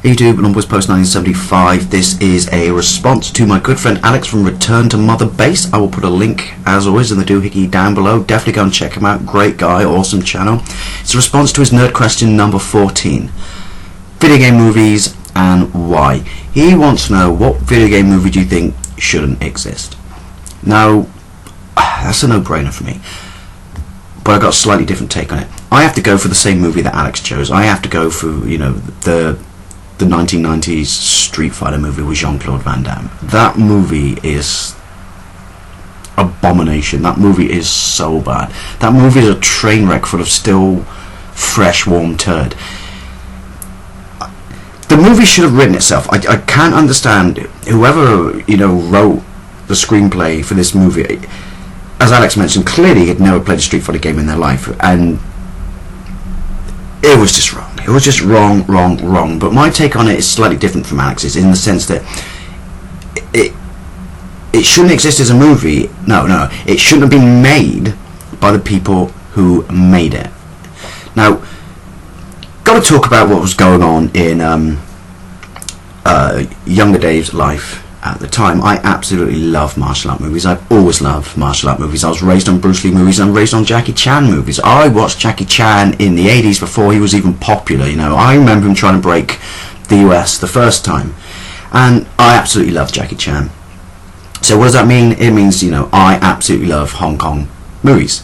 YouTube, Numbers Post 1975. This is a response to my good friend Alex from Returntomotherbase. I will put a link, as always, in the doohickey down below. Definitely go and check him out. Great guy, awesome channel. It's a response to his nerd question number 14. Video game movies and why. He wants to know, what video game movie do you think shouldn't exist? Now, that's a no-brainer for me, but I got a slightly different take on it. I have to go for the same movie that Alex chose. I have to go for, you know, the 1990s Street Fighter movie with Jean-Claude Van Damme. That movie is abomination. That movie is so bad. That movie is a train wreck full of still fresh, warm turd. The movie should have written itself. I can't understand whoever, you know, wrote the screenplay for this movie. As Alex mentioned, clearly he'd never played a Street Fighter game in their life, and it was just wrong. It was just wrong. But my take on it is slightly different from Alex's, in the sense that it shouldn't exist as a movie. No, it shouldn't have been made by the people who made it. Now, got to talk about what was going on in younger Dave's life at the time. I absolutely love martial art movies. I've always loved martial art movies. I was raised on Bruce Lee movies, and I'm raised on Jackie Chan movies. I watched Jackie Chan in the 80s before he was even popular, you know. I remember him trying to break the US the first time, and I absolutely love Jackie Chan. So what does that mean? It means, you know, I absolutely love Hong Kong movies.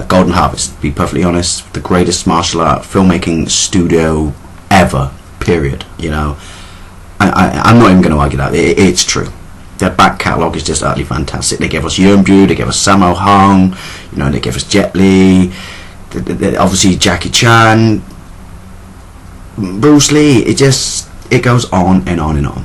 Golden Harvest, to be perfectly honest, the greatest martial art filmmaking studio ever, period, you know. I'm not even going to argue that. It's true. Their back catalogue is just utterly fantastic. They gave us Yuen Bu, they gave us Sammo Hung, you know, they gave us Jet Li, obviously Jackie Chan, Bruce Lee. It goes on and on and on.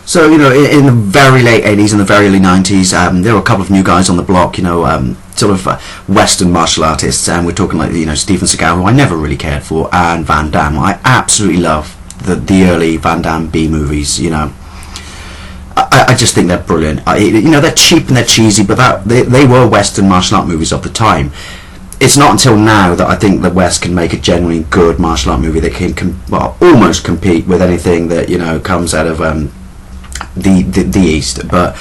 So, you know, in the very late 80s and the very early 90s, there were a couple of new guys on the block, you know, sort of Western martial artists, and we're talking like, you know, Steven Seagal, who I never really cared for, and Van Damme. I absolutely love the early Van Damme B movies, you know. I just think they're brilliant. You know, they're cheap and they're cheesy, but they were Western martial art movies of the time. It's not until now that I think the West can make a genuinely good martial art movie that can well, almost compete with anything that, you know, comes out of the East. But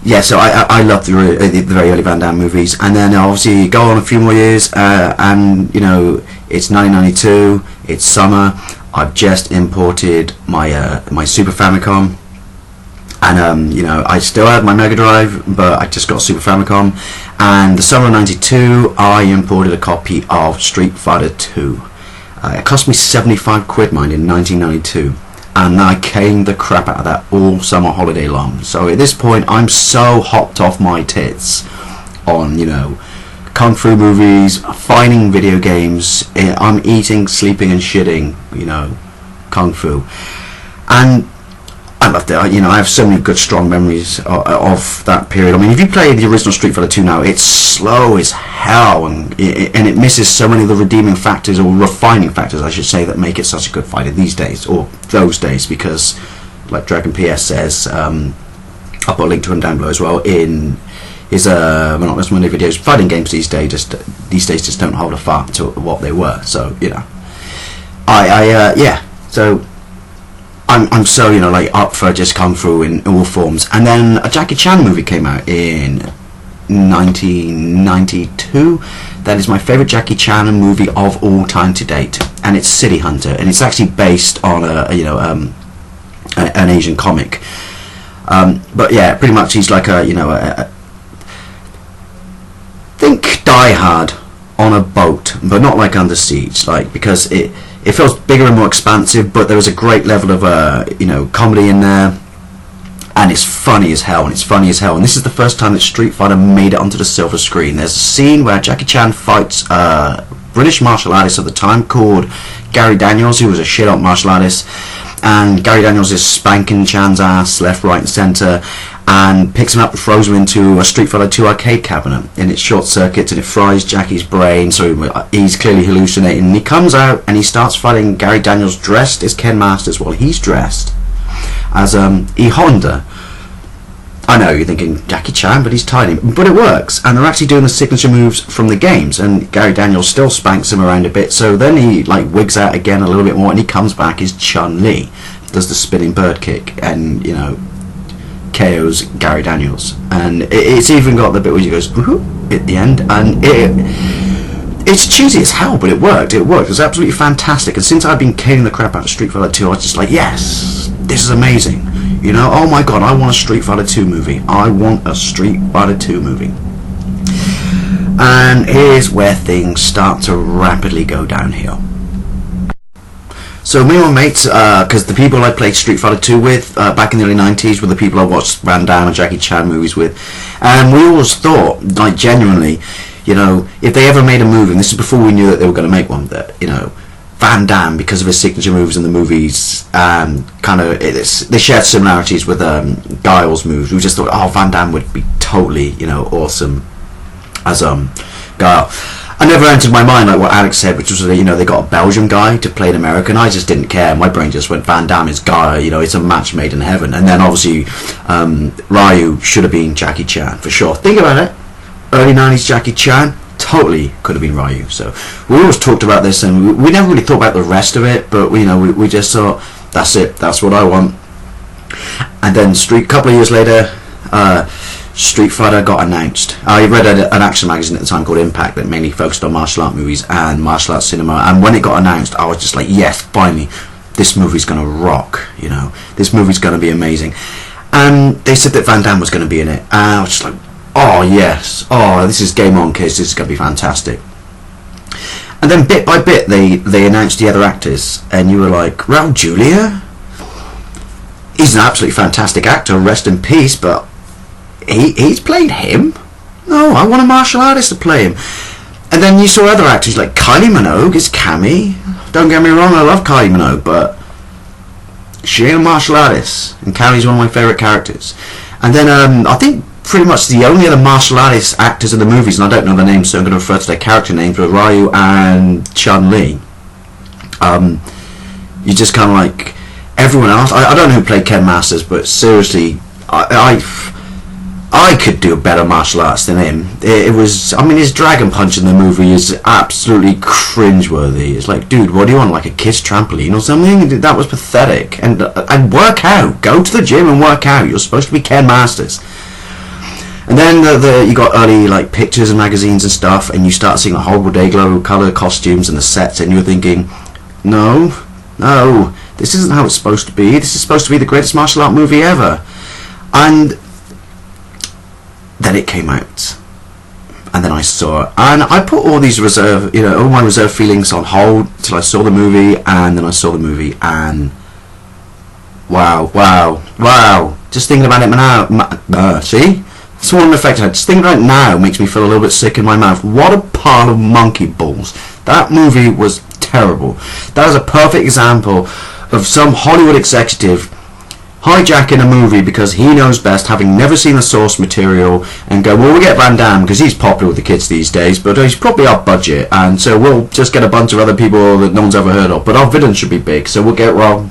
yeah, so I love the very early Van Damme movies, and then obviously go on a few more years, and you know, it's 1992, it's summer. I've just imported my my Super Famicom, and you know, I still have my Mega Drive, but I just got a Super Famicom. And the summer of '92, I imported a copy of Street Fighter 2. It cost me 75 quid, mind, in 1992. And I caned the crap out of that all summer holiday long. So at this point, I'm so hopped off my tits on, you know, kung fu movies, fighting video games. I'm eating, sleeping and shitting, you know, kung fu. And I loved it. You know, I have so many good, strong memories of that period. I mean, if you play the original Street Fighter 2 now, it's slow as hell, and it misses so many of the redeeming factors, or refining factors, I should say, that make it such a good fighter these days, or those days, because, like Dragon PS says, I'll put a link to him down below as well, in his Monotonous Monday videos, fighting games these days just don't hold a fart to what they were. So, you know, yeah, so I'm so, you know, like, up for just kung fu in all forms. And then a Jackie Chan movie came out in 1992. That is my favourite Jackie Chan movie of all time to date, and it's City Hunter, and it's actually based on an Asian comic. But yeah, pretty much he's like think Die Hard on a boat, but not like Under Siege, like, because it feels bigger and more expansive, but there is a great level of you know, comedy in there, and it's funny as hell, and this is the first time that Street Fighter made it onto the silver screen. There's a scene where Jackie Chan fights a British martial artist at the time called Gary Daniels, who was a shit hot martial artist, and Gary Daniels is spanking Chan's ass left, right and centre, and picks him up and throws him into a Street Fighter 2 arcade cabinet, and it short circuits and it fries Jackie's brain, so he's clearly hallucinating, and he comes out and he starts fighting Gary Daniels dressed as Ken Masters, while he's dressed as E. Honda. I know, you're thinking, Jackie Chan, but he's tiny. But it works, and they're actually doing the signature moves from the games, and Gary Daniels still spanks him around a bit, so then he like wigs out again a little bit more, and he comes back as Chun-Li, does the spinning bird kick, and, you know, KOs Gary Daniels. And it's even got the bit where he goes, woohoo, at the end, and it's cheesy as hell, but it worked. It was absolutely fantastic, and since I've been caning the crap out of Street Fighter 2, I was just like, yes, this is amazing. You know, oh my god, I want a Street Fighter 2 movie. I want a Street Fighter 2 movie. And here's where things start to rapidly go downhill. So me and my mates, because the people I played Street Fighter 2 with back in the early 90s were the people I watched Van Damme and Jackie Chan movies with. And we always thought, like genuinely, you know, if they ever made a movie, and this is before we knew that they were going to make one, that, you know, Van Damme, because of his signature moves in the movies, they shared similarities with Guile's moves. We just thought, oh, Van Damme would be totally, you know, awesome as Guile. I never entered my mind like what Alex said, which was, you know, they got a Belgian guy to play an American. I just didn't care. My brain just went, Van Damme is Guile, you know, it's a match made in heaven. And then obviously Ryu should have been Jackie Chan for sure. Think about it, early 90s Jackie Chan totally could have been Ryu. So we always talked about this, and we never really thought about the rest of it, but we just thought, that's it, that's what I want. And then a couple of years later, Street Fighter got announced. I read an action magazine at the time called Impact that mainly focused on martial art movies and martial arts cinema, and when it got announced, I was just like, yes, finally, this movie's gonna rock, you know, this movie's gonna be amazing. And they said that Van Damme was gonna be in it, and I was just like, oh yes, oh, this is game on, kids, this is going to be fantastic. And then bit by bit they announced the other actors, and you were like, Raul Julia? He's an absolutely fantastic actor, rest in peace, but he's played him? No, I want a martial artist to play him. And then you saw other actors like Kylie Minogue is Cammy. Don't get me wrong, I love Kylie Minogue, but she ain't a martial artist, and Cammy's one of my favourite characters. And then I think pretty much the only other martial artist actors in the movies, and I don't know their names, so I'm going to refer to their character names, were Ryu and Chun-Li. You just kind of like everyone else. I don't know who played Ken Masters, but seriously, I could do a better martial arts than him. It was, I mean, his Dragon Punch in the movie is absolutely cringeworthy. It's like, dude, what do you want, like a kid's trampoline or something? That was pathetic. And work out. Go to the gym and work out. You're supposed to be Ken Masters. And then you got early like pictures and magazines and stuff, and you start seeing the horrible Dayglow colour costumes and the sets, and you're thinking, no, this isn't how it's supposed to be. This is supposed to be the greatest martial art movie ever. And then it came out, and then I saw it, and I put all these all my reserve feelings on hold till I saw the movie, and then I saw the movie, and wow, just thinking about it now, see? That's one effect. Just thinking about it now makes me feel a little bit sick in my mouth. What a pile of monkey balls. That movie was terrible. That is a perfect example of some Hollywood executive hijacking a movie because he knows best, having never seen the source material, and go, well, we'll get Van Damme because he's popular with the kids these days, but he's probably our budget, and so we'll just get a bunch of other people that no one's ever heard of, but our villain should be big, so we'll get Raul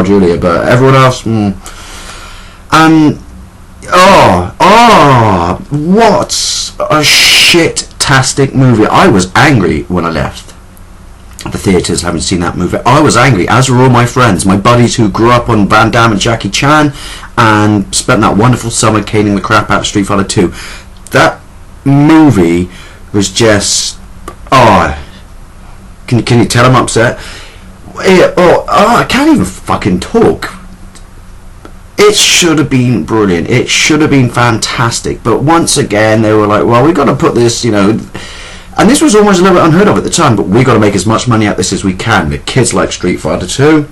Julia, but everyone else, what a shit-tastic movie. I was angry when I left the theatres having seen that movie. I was angry, as were all my friends, my buddies who grew up on Van Damme and Jackie Chan and spent that wonderful summer caning the crap out of Street Fighter 2. That movie was just, can you tell I'm upset? I can't even fucking talk. It should have been brilliant. It should have been fantastic. But once again, they were like, well, we've got to put this, and this was almost a little bit unheard of at the time, but we've got to make as much money out of this as we can. The kids like Street Fighter 2.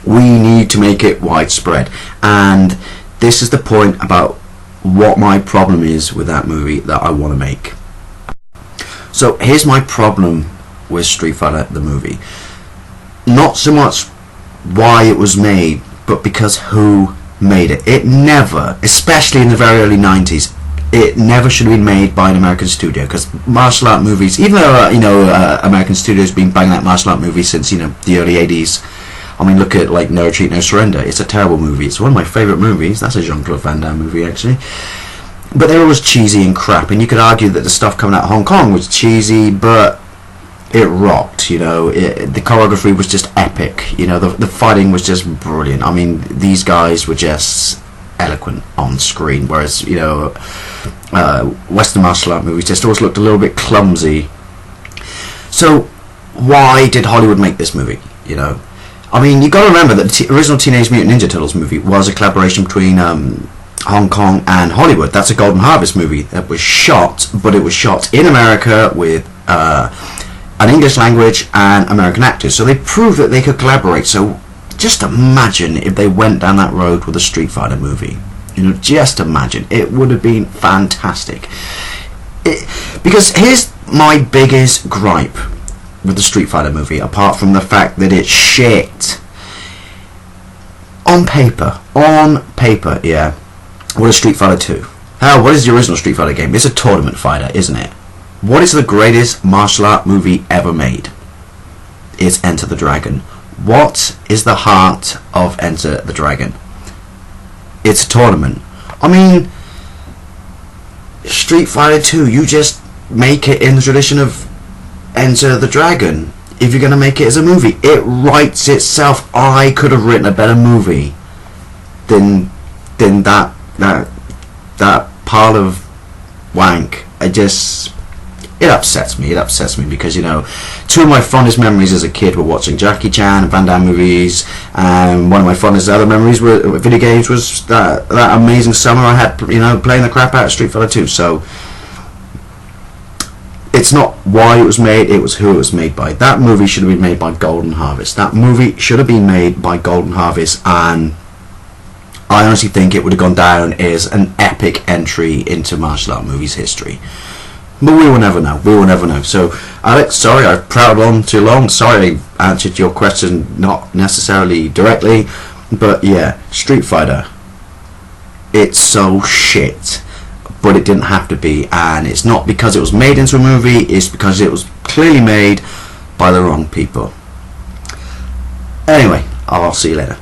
We need to make it widespread. And this is the point about what my problem is with that movie that I want to make. So here's my problem with Street Fighter, the movie. Not so much why it was made, but because who made it. It never, especially in the very early 90s, it never should have been made by an American studio, because martial art movies, even though American studios have been banging out martial art movies since the early 80s, I mean, look at like No Retreat, No Surrender. It's a terrible movie. It's one of my favourite movies. That's a Jean-Claude Van Damme movie, actually. But they were always cheesy and crap, and you could argue that the stuff coming out of Hong Kong was cheesy, but it rocked, you know. The choreography was just epic, you know. The fighting was just brilliant. I mean, these guys were just eloquent on screen, whereas, you know, Western martial art movies just always looked a little bit clumsy. So why did Hollywood make this movie, you know? I mean, you got to remember that the original Teenage Mutant Ninja Turtles movie was a collaboration between Hong Kong and Hollywood. That's a Golden Harvest movie that was shot, but it was shot in America with an English language and American actors. So they proved that they could collaborate. So just imagine if they went down that road with a Street Fighter movie. You know, just imagine. It would have been fantastic. Because here's my biggest gripe with the Street Fighter movie, apart from the fact that it's shit. On paper, yeah. What is Street Fighter 2? What is the original Street Fighter game? It's a tournament fighter, isn't it? What is the greatest martial art movie ever made? It's Enter the Dragon. What is the heart of Enter the Dragon? It's a tournament. I mean, Street Fighter 2, you just make it in the tradition of Enter the Dragon. If you're going to make it as a movie, it writes itself. I could have written a better movie than that pile of wank. It upsets me because, you know, two of my fondest memories as a kid were watching Jackie Chan and Van Damme movies, and one of my fondest other memories with video games was that amazing summer I had, you know, playing the crap out of Street Fighter 2. So it's not why it was made, it was who it was made by. That movie should have been made by Golden Harvest. That movie should have been made by Golden Harvest, and I honestly think it would have gone down as an epic entry into martial art movies history. But we will never know. We will never know. So, Alex, sorry I prattled on too long. Sorry I answered your question not necessarily directly. But yeah, Street Fighter. It's so shit. But it didn't have to be. And it's not because it was made into a movie. It's because it was clearly made by the wrong people. Anyway, I'll see you later.